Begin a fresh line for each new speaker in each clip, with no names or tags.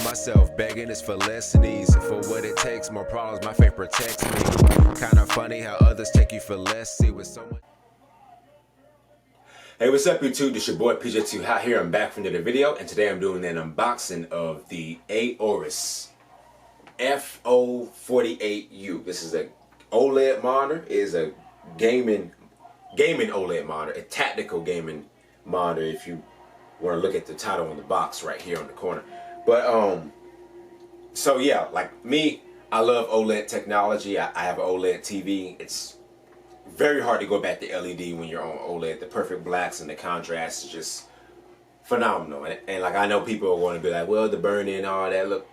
myself, begging is for less and easy. For what it takes, more problems, my faith protects me. Kinda funny how others take you for less. See, with so much.
Hey, what's up YouTube? This your boy PJ2 Hot here. I'm back from another video, and today I'm doing an unboxing of the Aorus FO48U. This is a OLED monitor. It is a gaming OLED monitor, a tactical gaming monitor if you want to look at the title on the box right here on the corner. But so yeah, like me, I love OLED technology. I have an OLED TV. It's very hard to go back to LED when you're on OLED. The perfect blacks and the contrast is just phenomenal. And like, I know people are going to be like, well, the burn-in and all that. Look,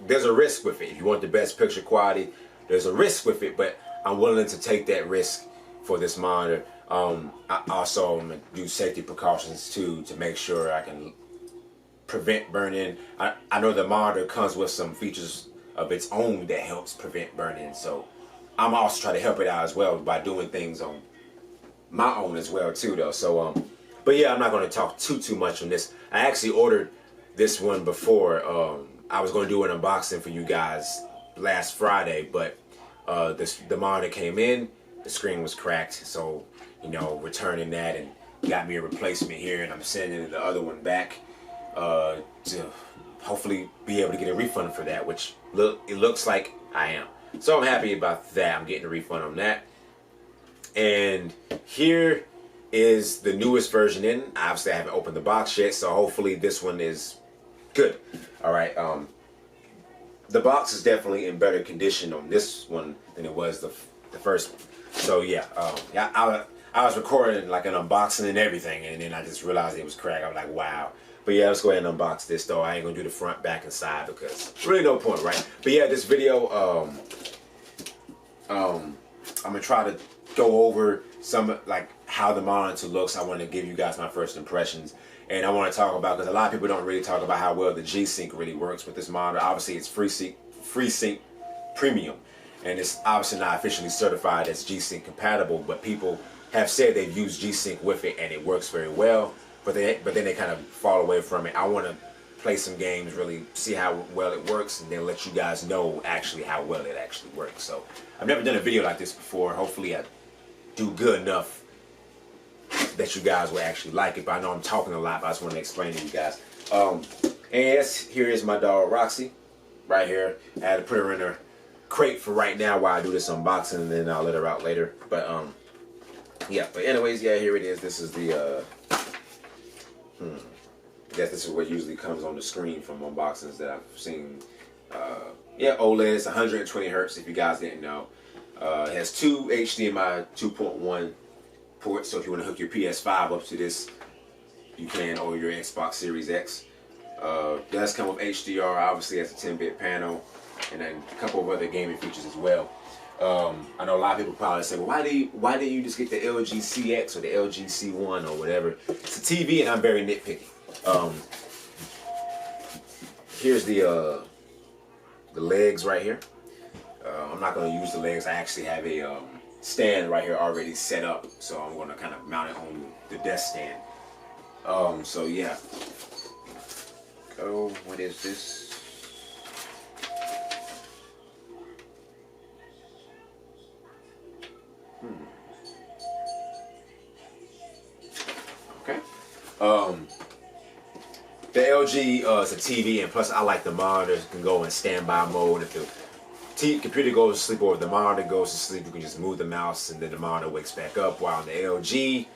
there's a risk with it. If you want the best picture quality, there's a risk with it, but I'm willing to take that risk for this monitor. I also do safety precautions too to make sure I can prevent burn-in. I know the monitor comes with some features of its own that helps prevent burn-in, so I'm also trying to help it out as well by doing things on my own as well too though. So but yeah, I'm not going to talk too much on this. I actually ordered this one before. I was going to do an unboxing for you guys last Friday, but the monitor came in, the screen was cracked, so you know, returning that and got me a replacement here, and I'm sending the other one back to hopefully be able to get a refund for that, which it looks like I am. So I'm happy about that. I'm getting a refund on that. And here is the newest version in. Obviously I haven't opened the box yet, so hopefully this one is good. Alright, the box is definitely in better condition on this one than it was the first one. So yeah, I was recording like an unboxing and everything, and then I just realized it was cracked. I was like, wow. But yeah, let's go ahead and unbox this though. I ain't gonna do the front, back, and side because really no point, right? But yeah, this video, I'm gonna try to go over some like how the monitor looks. I want to give you guys my first impressions, and I want to talk about, because a lot of people don't really talk about how well the G-Sync really works with this monitor. Obviously, it's FreeSync Premium, and it's obviously not officially certified as G-Sync compatible, but people have said they've used G-Sync with it and it works very well. But then they kind of fall away from it. I want to play some games, really see how well it works, and then let you guys know actually how well it actually works. So I've never done a video like this before. Hopefully I do good enough that you guys will actually like it. But I know I'm talking a lot, but I just want to explain to you guys. And yes, here is my dog Roxy right here. I had to put her in her crate for right now while I do this unboxing, and then I'll let her out later. But yeah, but anyways, yeah, here it is. This is the I guess this is what usually comes on the screen from unboxings that I've seen. Yeah, OLED, it's 120 hertz if you guys didn't know. It has two HDMI 2.1 ports, so if you want to hook your PS5 up to this, you can, or your Xbox Series X. It does come with HDR, obviously has a 10-bit panel, and then a couple of other gaming features as well. I know a lot of people probably say, well, why didn't you just get the LG CX or the LG C1 or whatever? It's a TV, and I'm very nitpicky. Here's the legs right here. I'm not going to use the legs. I actually have a stand right here already set up, so I'm going to kind of mount it on the desk stand. So yeah. Oh, what is this? Okay. The LG is a TV, and plus I like the monitor. It can go in standby mode. If the computer goes to sleep or if the monitor goes to sleep, you can just move the mouse and then the monitor wakes back up. While on the LG,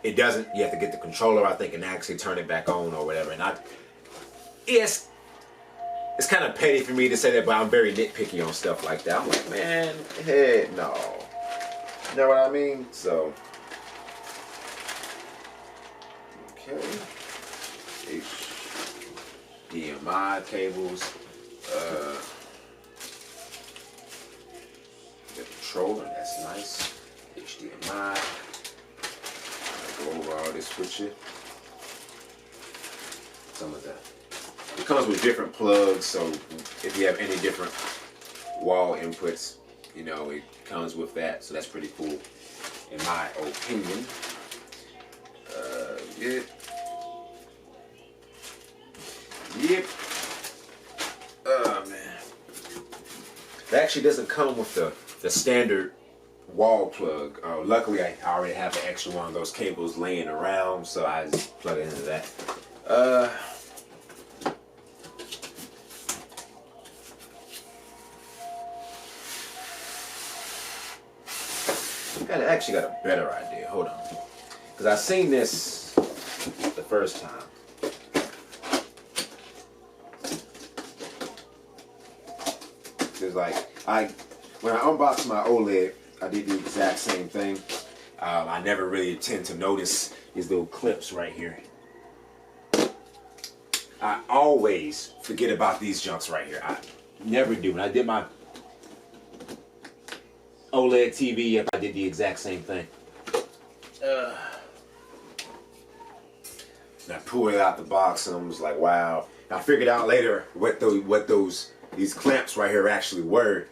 it doesn't. You have to get the controller, I think, and actually turn it back on or whatever. And yes, it's kind of petty for me to say that, but I'm very nitpicky on stuff like that. I'm like, man, heck no. You know what I mean? So, okay. HDMI cables. The controller, that's nice. HDMI. I'll go over all this with you. Some of that. It comes with different plugs, so if you have any different wall inputs, you know, it comes with that, so that's pretty cool, in my opinion. Yep. actually doesn't come with the standard wall plug. Luckily, I already have an extra one of those cables laying around, so I just plug it into that. I actually got a better idea. Hold on, because I seen this the first time. It's like when I unboxed my OLED, I did the exact same thing. I never really tend to notice these little clips right here. I always forget about these junks right here. I never do. When I did my OLED TV, I did the exact same thing. And I pulled it out the box and I was like, wow. And I figured out later what these clamps right here actually were.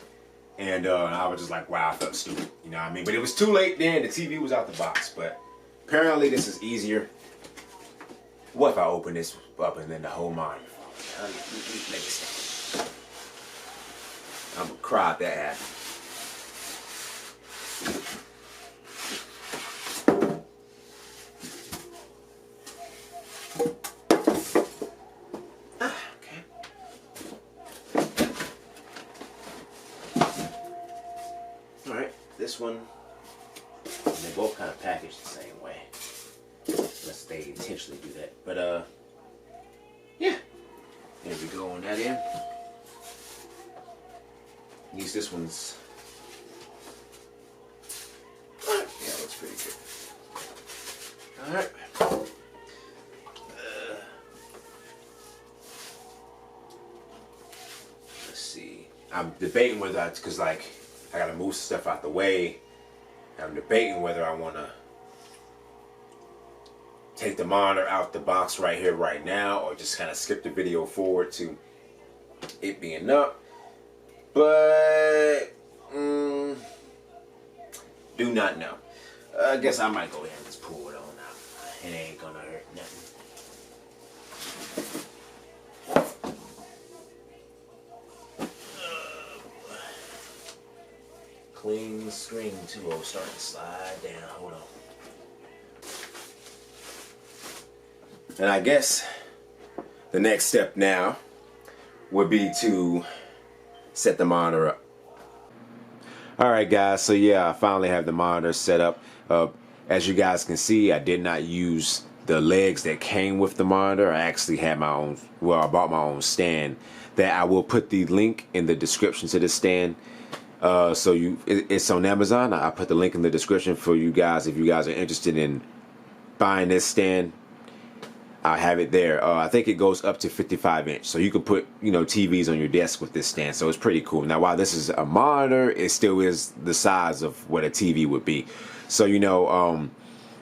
And I was just like, wow, I felt stupid. You know what I mean? But it was too late then. The TV was out the box. But apparently this is easier. What if I open this up and then the whole monitor falls? I'm going to cry if that happens. This one, they both kind of packaged the same way, unless they intentionally do that. But yeah, there we go on that end. At least this one's, yeah, looks pretty good. All right. Let's see. I'm debating whether because like, I gotta move stuff out the way. I'm debating whether I wanna take the monitor out the box right here, right now, or just kind of skip the video forward to it being up. But do not know. I guess I might go ahead and just pull it on out. It ain't gonna hurt nothing. Clean screen 2.0 starting to slide down. Hold on. And I guess the next step now would be to set the monitor up. Alright guys, so yeah, I finally have the monitor set up. As you guys can see, I did not use the legs that came with the monitor. I actually had my own, well, I bought my own stand that I will put the link in the description to the stand. It's on Amazon. I put the link in the description for you guys if you guys are interested in buying this stand. I have it there. I think it goes up to 55 inch, so you can put, you know, TVs on your desk with this stand. So it's pretty cool. Now, while this is a monitor, it still is the size of what a TV would be. So you know,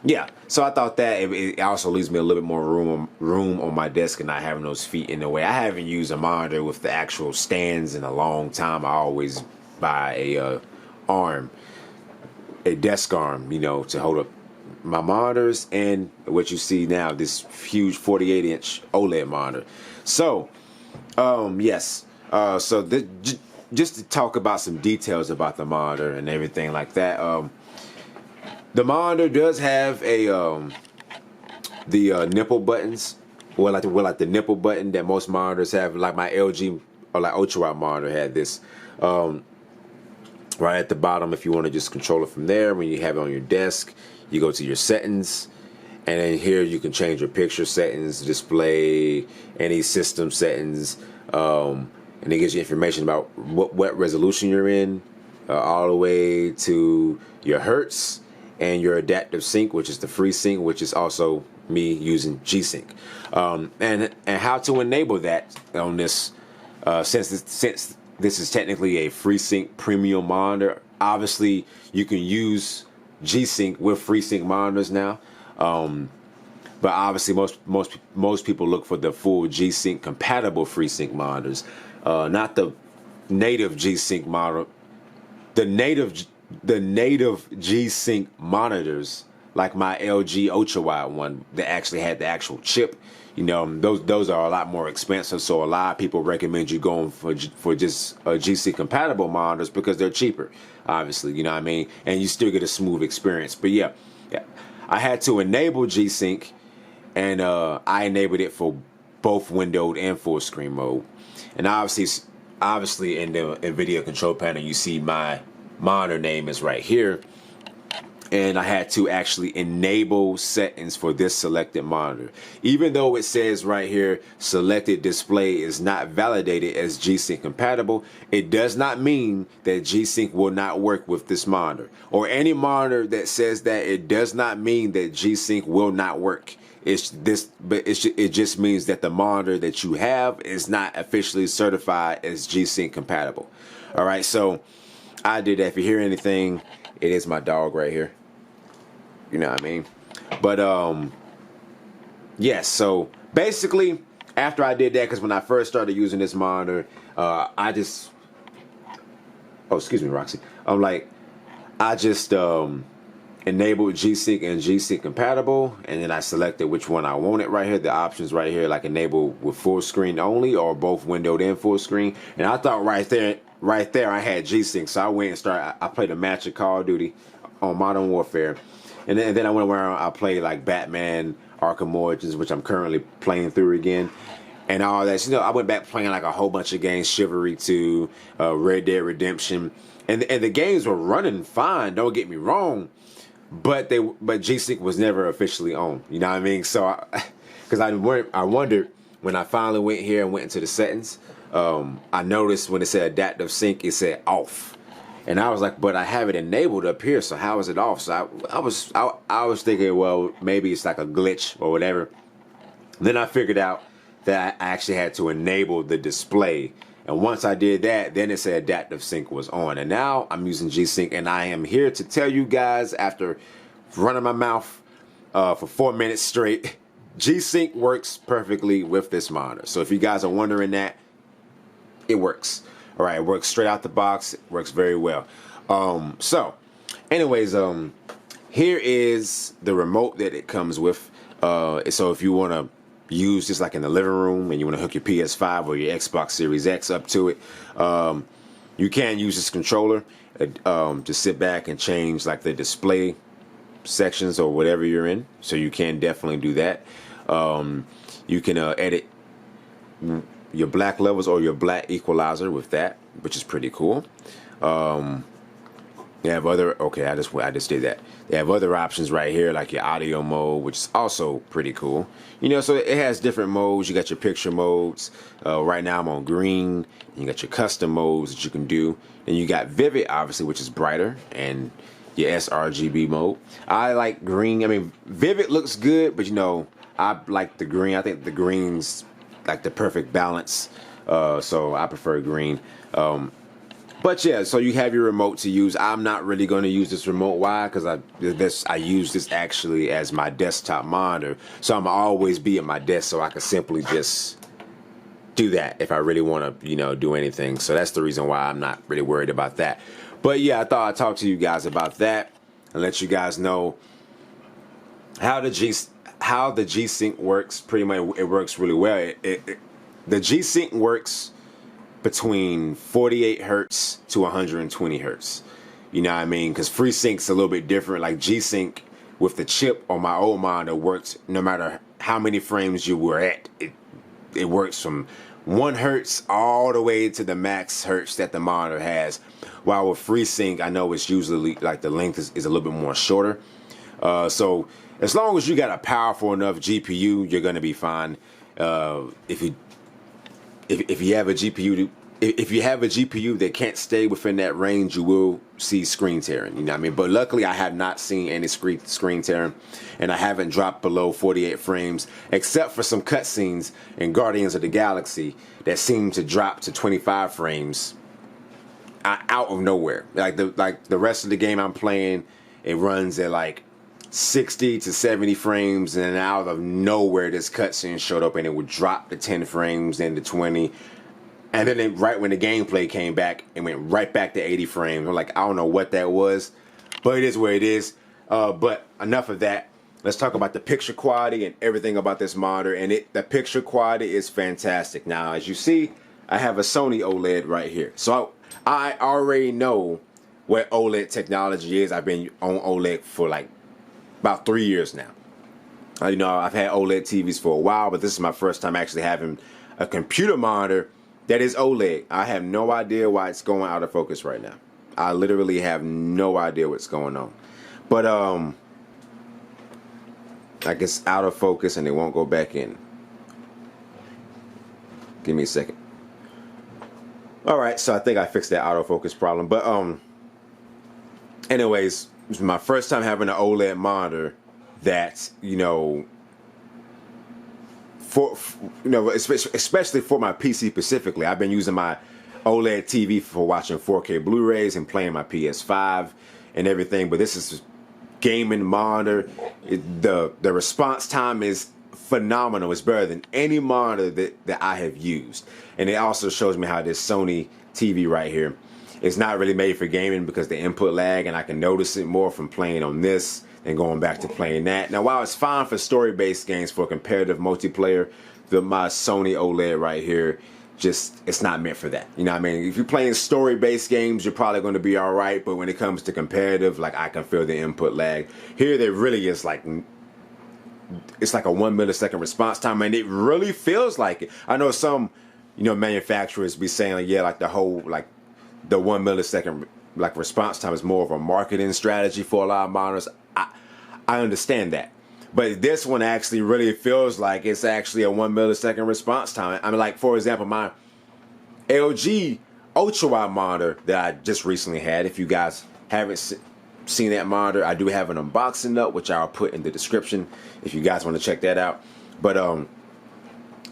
yeah. So I thought that it also leaves me a little bit more room on my desk and not having those feet in the way. I haven't used a monitor with the actual stands in a long time. I always buy a desk arm, you know, to hold up my monitors and what you see now, this huge 48-inch OLED monitor. So, yes. So just to talk about some details about the monitor and everything like that. The monitor does have a the nipple buttons, or like the nipple button that most monitors have. Like my LG or like ultrawide monitor had this. Right at the bottom, if you want to just control it from there. When you have it on your desk, you go to your settings, and then here you can change your picture settings, display, any system settings, and it gives you information about what resolution you're in, all the way to your hertz and your adaptive sync, which is the free sync, which is also me using G-Sync, and how to enable that on this, since this is technically a FreeSync premium monitor. Obviously, you can use G-Sync with FreeSync monitors now, but obviously most people look for the full G-Sync compatible FreeSync monitors, not the native G-Sync monitor. The native G-Sync monitors, like my LG ultrawide one that actually had the actual chip. You know, those are a lot more expensive. So a lot of people recommend you going for just GC compatible monitors because they're cheaper, obviously. You know what I mean? And you still get a smooth experience. But yeah, I had to enable G-Sync, and I enabled it for both windowed and full screen mode. And obviously in the NVIDIA control panel, you see my monitor name is right here. And I had to actually enable settings for this selected monitor. Even though it says right here, selected display is not validated as G-Sync compatible, it does not mean that G-Sync will not work with this monitor. Or any monitor that says that, it does not mean that G-Sync will not work. It just means that the monitor that you have is not officially certified as G-Sync compatible. All right, so I did that. If you hear anything, it is my dog right here. You know what I mean? But yes, so basically after I did that, because when I first started using this monitor, I just, oh, excuse me, Roxy. I just enabled G-Sync and G-Sync compatible, and then I selected which one I wanted right here. The options right here, like enable with full screen only or both windowed and full screen. And I thought right there I had G-Sync, so I went and I played a match of Call of Duty on Modern Warfare. And then I went around, I played like Batman, Arkham Origins, which I'm currently playing through again, and all that. So, you know, I went back playing like a whole bunch of games, Chivalry 2, Red Dead Redemption, and the games were running fine. Don't get me wrong, but G-Sync was never officially on. You know what I mean? So, because I wondered when I finally went here and went into the settings, I noticed when it said adaptive sync, it said off. And I was like, but I have it enabled up here, so how is it off? So I was thinking, well, maybe it's like a glitch or whatever. Then I figured out that I actually had to enable the display. And once I did that, then it said adaptive sync was on. And now I'm using G-Sync, and I am here to tell you guys, after running my mouth for 4 minutes straight, G-Sync works perfectly with this monitor. So if you guys are wondering that, it works. All right, it works straight out the box. It works very well. So, anyways, here is the remote that it comes with. So if you want to use this like in the living room and you want to hook your PS5 or your Xbox Series X up to it, you can use this controller to sit back and change like the display sections or whatever you're in. So you can definitely do that. You can edit your black levels or your black equalizer with that, which is pretty cool. They have other, okay, I just did that. They have other options right here, like your audio mode, which is also pretty cool. You know, so it has different modes. You got your picture modes. Right now I'm on green. You got your custom modes that you can do. And you got Vivid, obviously, which is brighter, and your sRGB mode. I like green. I mean, Vivid looks good, but you know, I like the green. I think the green's like the perfect balance, so I prefer green. But yeah, so you have your remote to use. I'm not really going to use this remote. Why? Because I use this actually as my desktop monitor, so I'm always be at my desk, so I can simply just do that if I really want to, you know, do anything. So that's the reason why I'm not really worried about that. But yeah, I thought I'd talk to you guys about that and let you guys know how the G-Sync works. Pretty much, it works really well. The G-Sync works between 48 hertz to 120 hertz. You know what I mean? Because FreeSync's a little bit different. Like G-Sync with the chip on my old monitor worked no matter how many frames you were at. It works from 1 hertz all the way to the max hertz that the monitor has. While with FreeSync, I know it's usually like the length is a little bit more shorter. So as long as you got a powerful enough GPU, you're gonna be fine. If you have a GPU that can't stay within that range, you will see screen tearing. You know what I mean? But luckily, I have not seen any screen tearing, and I haven't dropped below 48 frames, except for some cutscenes in Guardians of the Galaxy that seem to drop to 25 frames out of nowhere. Like the rest of the game I'm playing, it runs at like 60 to 70 frames, and out of nowhere this cutscene showed up and it would drop to 10 frames, then to 20, and then right when the gameplay came back, it went right back to 80 frames. I'm like, I don't know what that was, but it is what it is. But enough of that. let's talk about the picture quality and everything about this monitor. And the picture quality is fantastic. Now, as you see, I have a Sony OLED right here. So I already know what OLED technology is. I've been on OLED for like about 3 years now. You know, I've had OLED TVs for a while, but this is my first time actually having a computer monitor that is OLED. I have no idea why it's going out of focus right now. I literally have no idea what's going on. But like it's out of focus and it won't go back in. Give me a second. All right, so I think I fixed that autofocus problem. But anyways, this is my first time having an OLED monitor that, you know, especially for my PC specifically. I've been using my OLED TV for watching 4K Blu-rays and playing my PS5 and everything, but this is gaming monitor. The response time is phenomenal. It's better than any monitor that I have used. And it also shows me how this Sony TV right here is not really made for gaming because the input lag, and I can notice it more from playing on this and going back to playing that. Now, while it's fine for story-based games, for competitive multiplayer, my Sony OLED right here, it's not meant for that. You know what I mean? If you're playing story-based games, you're probably going to be all right, but when it comes to competitive, like, I can feel the input lag. Here, there really is like, it's like a 1 millisecond response time, and it really feels like it. I know some, you know, manufacturers be saying, like, yeah, like the 1 millisecond like response time is more of a marketing strategy for a lot of monitors. I understand that, but this one actually really feels like it's actually a 1 millisecond response time. I mean, like, for example, my LG ultra wide monitor that I just recently had. If you guys haven't seen that monitor, I do have an unboxing note, which I'll put in the description if you guys want to check that out. But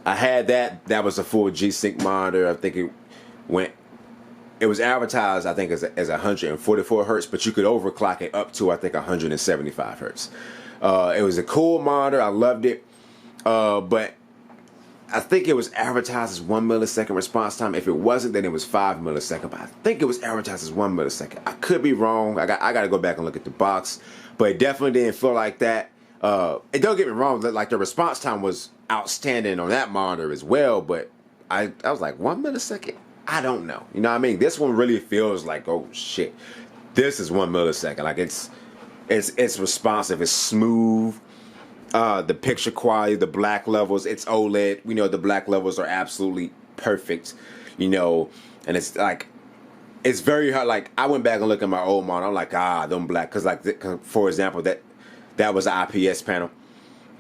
I had that was a full G-Sync monitor. I think it was advertised, I think, as 144 hertz, but you could overclock it up to, I think, 175 hertz. It was a cool monitor. I loved it. But I think it was advertised as 1 millisecond response time. If it wasn't, then it was 5 milliseconds. But I think it was advertised as 1 millisecond. I could be wrong. I got to go back and look at the box. But it definitely didn't feel like that. And don't get me wrong, like, the response time was outstanding on that monitor as well. But I was like, 1 millisecond? I don't know. You know what I mean? This one really feels like, oh shit, this is 1 millisecond. Like, it's responsive, it's smooth. The picture quality, the black levels, it's OLED. We know the black levels are absolutely perfect. You know, and it's like, it's very hard. Like, I went back and looked at my old monitor. I'm like, them black, because, like, for example, that was an IPS panel,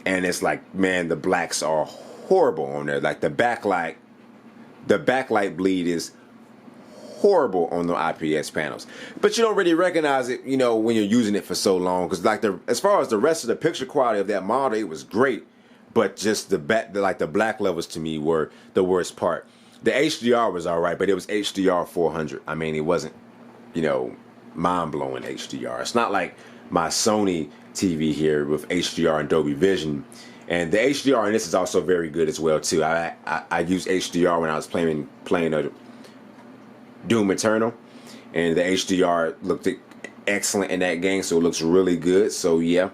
and it's like, man, the blacks are horrible on there. Like, the backlight bleed is horrible on the IPS panels, but you don't really recognize it, you know, when you're using it for so long. Because, like, as far as the rest of the picture quality of that monitor, it was great, but just the black levels to me were the worst part. The HDR was all right, but it was HDR 400. I mean, it wasn't, you know, mind-blowing HDR. It's not like my Sony TV here with HDR and Dolby Vision. And the HDR in this is also very good as well too. I used HDR when I was playing Doom Eternal, and the HDR looked excellent in that game, so it looks really good. So yeah,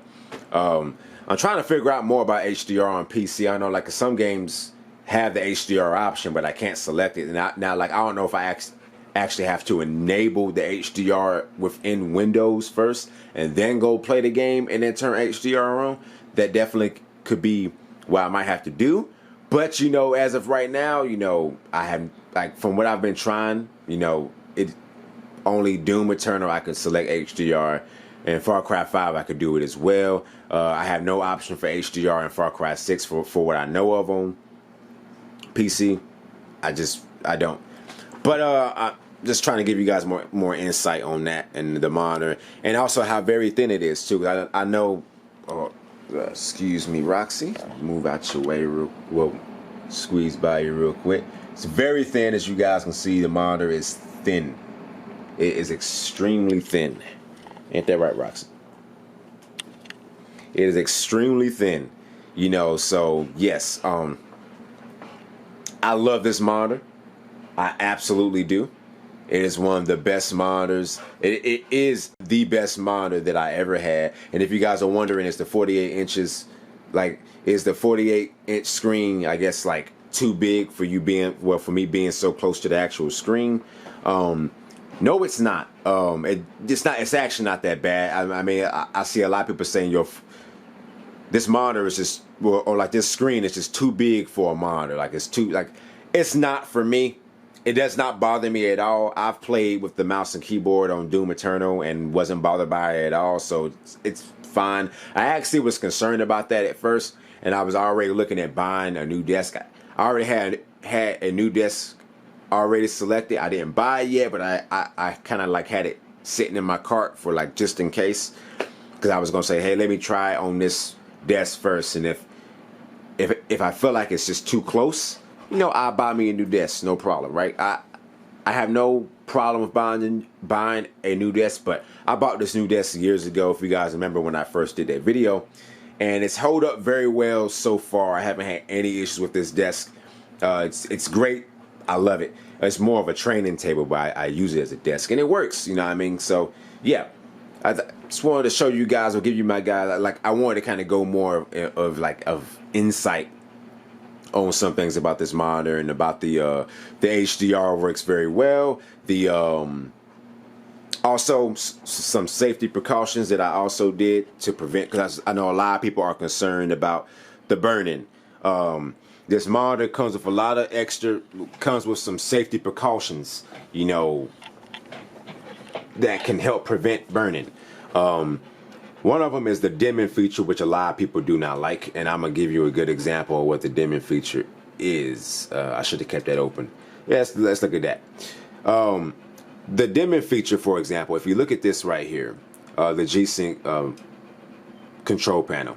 I'm trying to figure out more about HDR on PC. I know, like, some games have the HDR option, but I can't select it. And now, like, I don't know if I actually have to enable the HDR within Windows first and then go play the game and then turn HDR on. That definitely could be what I might have to do. But, you know, as of right now, you know, I have, like, from what I've been trying, you know, it only Doom Eternal I could select HDR, and Far Cry 5 I could do it as well. I have no option for HDR in Far Cry 6 for what I know of on PC. I don't. But I'm just trying to give you guys more insight on that and the monitor, and also how very thin it is too. I know. Excuse me, Roxy. Move out your way squeeze by you real quick. It's very thin, as you guys can see. The monitor is thin. It is extremely thin. Ain't that right, Roxy? It is extremely thin. You know, so yes, I love this monitor. I absolutely do. It is one of the best monitors. It is the best monitor that I ever had. And if you guys are wondering, it's the 48 inches. Like, is the 48-inch screen, I guess, like too big for you being, well, for me being so close to the actual screen? No, it's not. It's not. It's actually not that bad. I mean, I see a lot of people saying this monitor is just, or like this screen is just too big for a monitor. Like it's not for me. It does not bother me at all. I've played with the mouse and keyboard on Doom Eternal and wasn't bothered by it at all, so it's fine. I actually was concerned about that at first, and I was already looking at buying a new desk. I already had a new desk already selected. I didn't buy it yet, but I kind of like had it sitting in my cart for like just in case, because I was gonna say, hey, let me try it on this desk first, and if I feel like it's just too close, I'll buy me a new desk, no problem, right? I have no problem with buying a new desk, but I bought this new desk years ago, if you guys remember when I first did that video, and it's held up very well so far. I haven't had any issues with this desk. It's great. I love it. It's more of a training table, but I use it as a desk, and it works, you know what I mean? So, yeah. I just wanted to show you guys, or give you my guys, like, I wanted to kind of go more of insight on some things about this monitor, and about the HDR works very well. The also some safety precautions that I also did to prevent, because I know a lot of people are concerned about the burn-in. This monitor comes with a lot of comes with some safety precautions, that can help prevent burning. One of them is the dimming feature, which a lot of people do not like, and I'm gonna give you a good example of what the dimming feature is. I should have kept that open. Yes, let's look at that. The dimming feature, for example, if you look at this right here, the G-Sync control panel.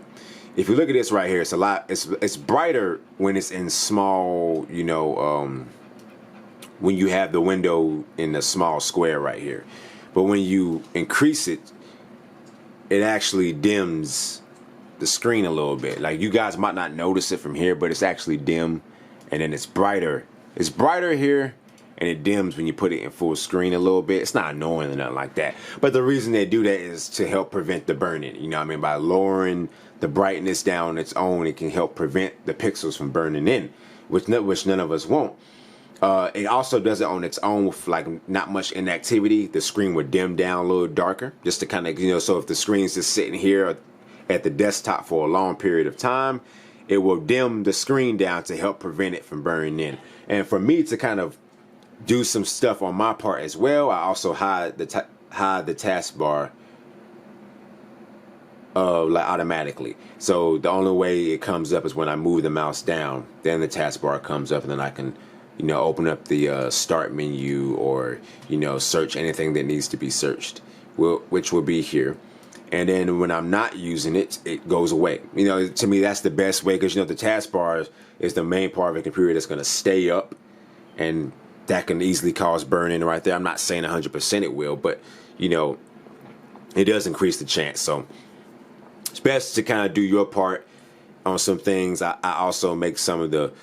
If you look at this right here, it's brighter when it's in small, when you have the window in the small square right here. But when you increase it, it actually dims the screen a little bit. Like, you guys might not notice it from here, but it's actually dim, and then it's brighter. It's brighter here, and it dims when you put it in full screen a little bit. It's not annoying or nothing like that. But the reason they do that is to help prevent the burn-in. You know what I mean? By lowering the brightness down on its own, it can help prevent the pixels from burning in, which none of us want. It also does it on its own with like not much inactivity. The screen would dim down a little darker, just to kind of, so if the screen's just sitting here at the desktop for a long period of time, it will dim the screen down to help prevent it from burning in. And for me to kind of do some stuff on my part as well, I also hide the taskbar like automatically. So the only way it comes up is when I move the mouse down, then the taskbar comes up, and then I can open up the start menu, or search anything that needs to be searched, which will be here. And then when I'm not using it, it goes away. To me, that's the best way, because the taskbar is the main part of a computer that's going to stay up, and that can easily cause burn-in right there. I'm not saying 100% it will, but it does increase the chance. So it's best to kind of do your part on some things. I also make some of the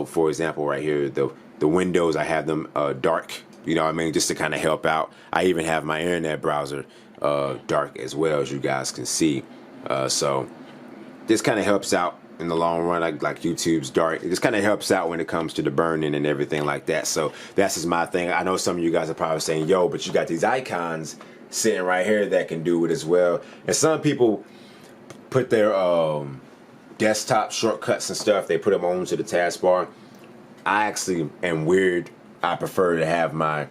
for example, right here, the windows, I have them dark, just to kind of help out. I even have my internet browser dark as well, as you guys can see. So this kind of helps out in the long run. Like YouTube's dark. It just kind of helps out when it comes to the burning and everything like that. So that's just my thing. I know some of you guys are probably saying, yo, but you got these icons sitting right here that can do it as well. And some people put their desktop shortcuts and stuff, they put them onto the taskbar. I actually am weird. I prefer to have my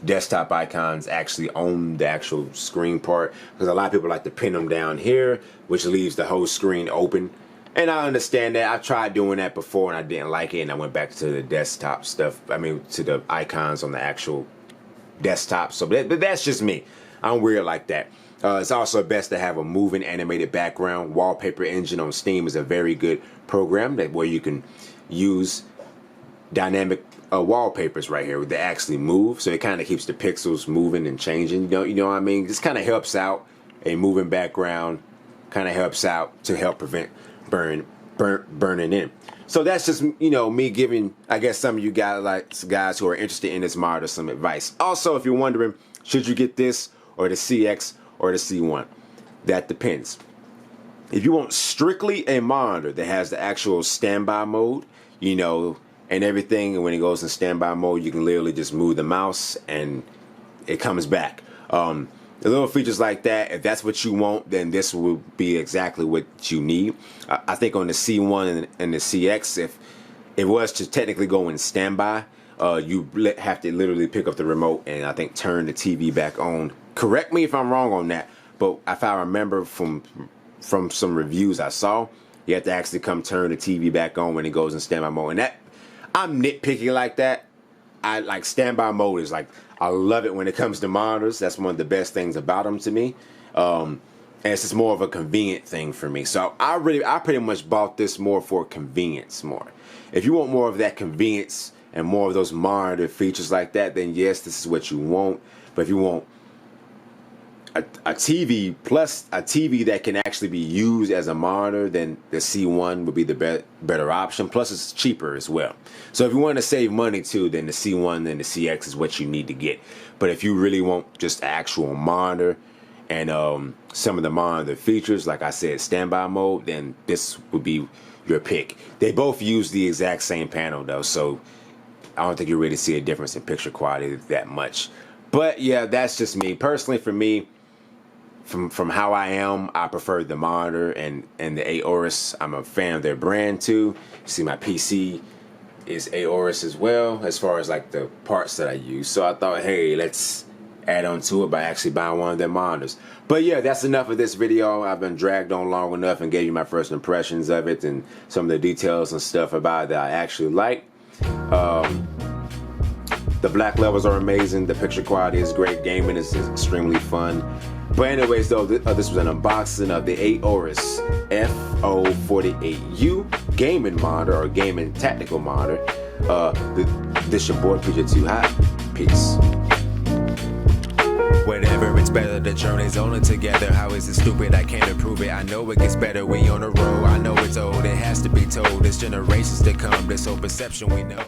desktop icons actually on the actual screen part, because a lot of people like to pin them down here, which leaves the whole screen open. And I understand that. I tried doing that before and I didn't like it, and I went back to the desktop stuff. To the icons on the actual desktop. So but that's just me. I'm weird like that. It's also best to have a moving animated background. Wallpaper Engine on Steam is a very good program where you can use dynamic wallpapers right here that actually move. So it kind of keeps the pixels moving and changing. You know what I mean? This kind of helps out. A moving background kind of helps out to help prevent burning in. So that's just, you know, me giving, I guess, some of you guys who are interested in this monitor some advice. Also, if you're wondering, should you get this or the CX or the C1? That depends. If you want strictly a monitor that has the actual standby mode, you know, and everything, and when it goes in standby mode, you can literally just move the mouse and it comes back. The little features like that, if that's what you want, then this will be exactly what you need. I think on the C1 and the CX, if it was to technically go in standby, you have to literally pick up the remote and I think turn the TV back on. Correct me if I'm wrong on that, but if I remember from some reviews I saw, you have to actually come turn the TV back on when it goes in standby mode. And that, I'm nitpicky like that. I like standby mode is like, I love it when it comes to monitors. That's one of the best things about them to me. And it's just more of a convenient thing for me. So I pretty much bought this more for convenience more. If you want more of that convenience and more of those monitor features like that, then yes, this is what you want. But if you want a TV plus a TV that can actually be used as a monitor, then the C1 would be the better option. Plus it's cheaper as well. So if you want to save money too, then the C1 and the CX is what you need to get. But if you really want just actual monitor and some of the monitor features, like I said, standby mode, then this would be your pick. They both use the exact same panel though, so I don't think you really see a difference in picture quality that much. But yeah, that's just me. Personally, for me, from how I am, I prefer the monitor and the Aorus. I'm a fan of their brand too. You see my PC is Aorus as well, as far as like the parts that I use. So I thought, hey, let's add on to it by actually buying one of their monitors. But yeah, that's enough of this video. I've been dragged on long enough and gave you my first impressions of it and some of the details and stuff about it that I actually like. The black levels are amazing. The picture quality is great. Gaming is extremely fun. But anyways, though, this was an unboxing of the Aorus FO48U gaming monitor or gaming tactical monitor. This your boy, PJ Too Hot. Peace.
Whatever, it's better, the journey's only together. How is it stupid? I can't improve it. I know it gets better, we on the road. I know it's old, it has to be told. It's generations to come, this whole perception we know.